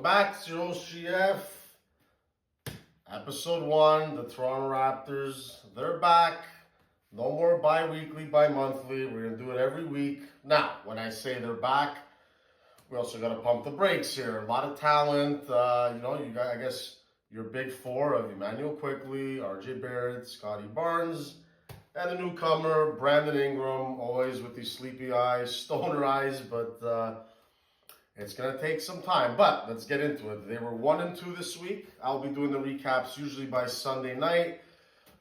Welcome back. It's your host GF. Episode 1, the Toronto Raptors. They're back. No more bi-weekly, bi-monthly. We're going to do it every week. Now, when I say they're back, we also got to pump the brakes here. A lot of talent. You got, I guess, your big four of Emmanuel Quickly, RJ Barrett, Scotty Barnes, and the newcomer, Brandon Ingram, always with these sleepy eyes, stoner eyes, but it's going to take some time. But let's get into it. They were 1-2 this week. I'll be doing the recaps usually by Sunday night.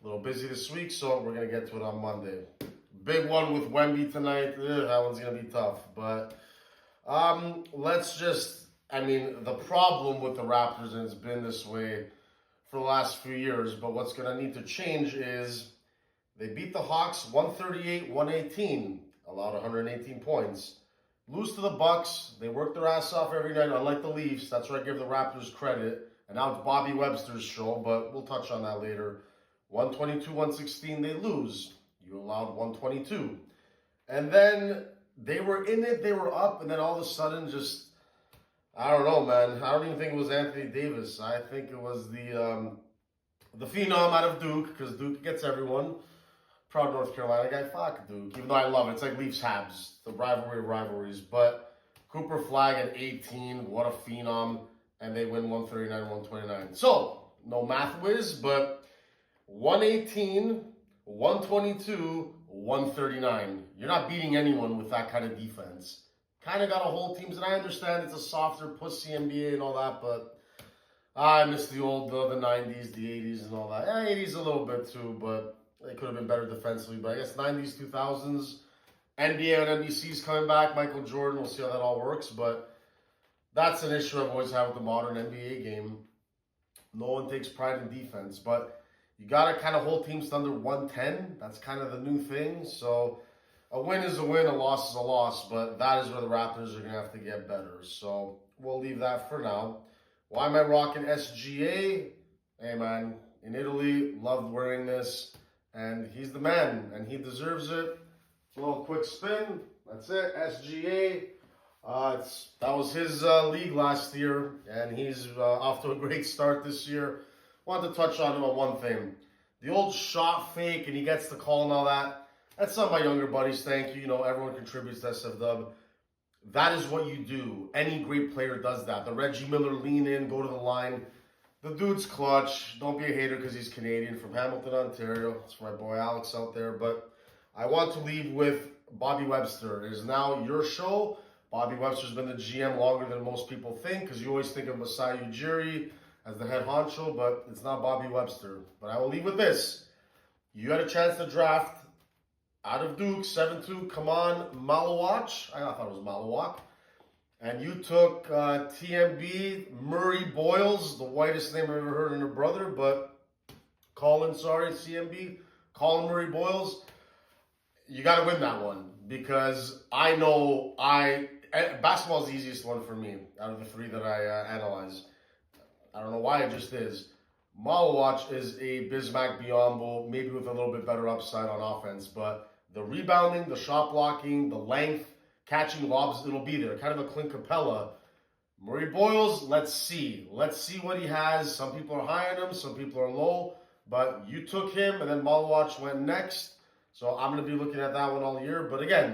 A little busy this week, so we're going to get to it on Monday. Big one with Wemby tonight. That one's going to be tough. But the problem with the Raptors, and it's been this way for the last few years, but what's going to need to change is they beat the Hawks 138-118, allowed 118 points. Lose to the Bucks. They work their ass off every night, unlike the Leafs. That's where I give the Raptors credit. And now it's Bobby Webster's show, but we'll touch on that later. 122-116, they lose. You allowed 122. And then they were in it, they were up, and then all of a sudden I don't know, man. I don't even think it was Anthony Davis. I think it was the phenom out of Duke, because Duke gets everyone. Proud North Carolina guy, fuck Duke. Even though I love it. It's like Leafs-Habs, the rivalry of rivalries. But Cooper Flag at 18, what a phenom. And they win 139-129. So, no math whiz, but 118, 122, 139. You're not beating anyone with that kind of defense. Kind of got to hold teams, and I understand it's a softer pussy NBA and all that, but I miss the old, the 90s, the 80s and all that. 80s a little bit too, but they could have been better defensively. But I guess 90s, 2000s, NBA and NBC's coming back. Michael Jordan, we'll see how that all works. But that's an issue I've always had with the modern NBA game. No one takes pride in defense. But you got to kind of hold teams to under 110. That's kind of the new thing. So a win is a win, a loss is a loss. But that is where the Raptors are going to have to get better. So we'll leave that for now. Why am I rocking SGA? Hey, man, in Italy, loved wearing this. And he's the man, and he deserves it. A little quick spin. That's it. SGA. That was his league last year, and he's off to a great start this year. Wanted to touch on him on one thing. The old shot fake, and he gets the call and all that. That's some of my younger buddies. Thank you. You know, everyone contributes to SFW. That is what you do. Any great player does that. The Reggie Miller lean in, go to the line. The dude's clutch. Don't be a hater because he's Canadian, from Hamilton, Ontario. It's for my boy Alex out there. But I want to leave with Bobby Webster. It is now your show. Bobby Webster's been the GM longer than most people think, because you always think of Masai Ujiri as the head honcho, but it's not Bobby Webster. But I will leave with this. You had a chance to draft out of Duke, 7-2, come on, Malawach. I thought it was Malawach. And you took TMB, Murray Boyles, the whitest name I've ever heard in a brother, but CMB, Colin Murray Boyles. You got to win that one, because I know basketball is the easiest one for me out of the three that I analyze. I don't know why, it just is. Malawach is a Bismack Biyombo, maybe with a little bit better upside on offense, but the rebounding, the shot blocking, the length, catching lobs, it'll be there. Kind of a Clint Capella. Murray Boyles, let's see. Let's see what he has. Some people are high on him, some people are low. But you took him, and then Malawach went next. So I'm going to be looking at that one all year. But again,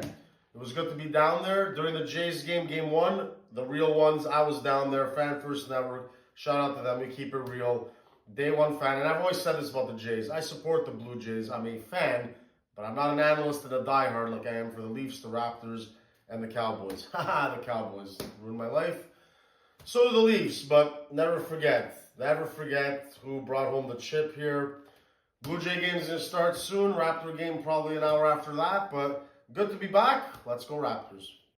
it was good to be down there. During the Jays game, game 1, the real ones, I was down there. Fan First Network. Shout out to them. We keep it real. Day one fan. And I've always said this about the Jays. I support the Blue Jays. I'm a fan, but I'm not an analyst and a diehard like I am for the Leafs, the Raptors, and the Cowboys. Haha, the Cowboys ruined my life. So do the Leafs, but never forget who brought home the chip here. Blue Jay game's going to start soon. Raptor game probably an hour after that, but good to be back. Let's go Raptors.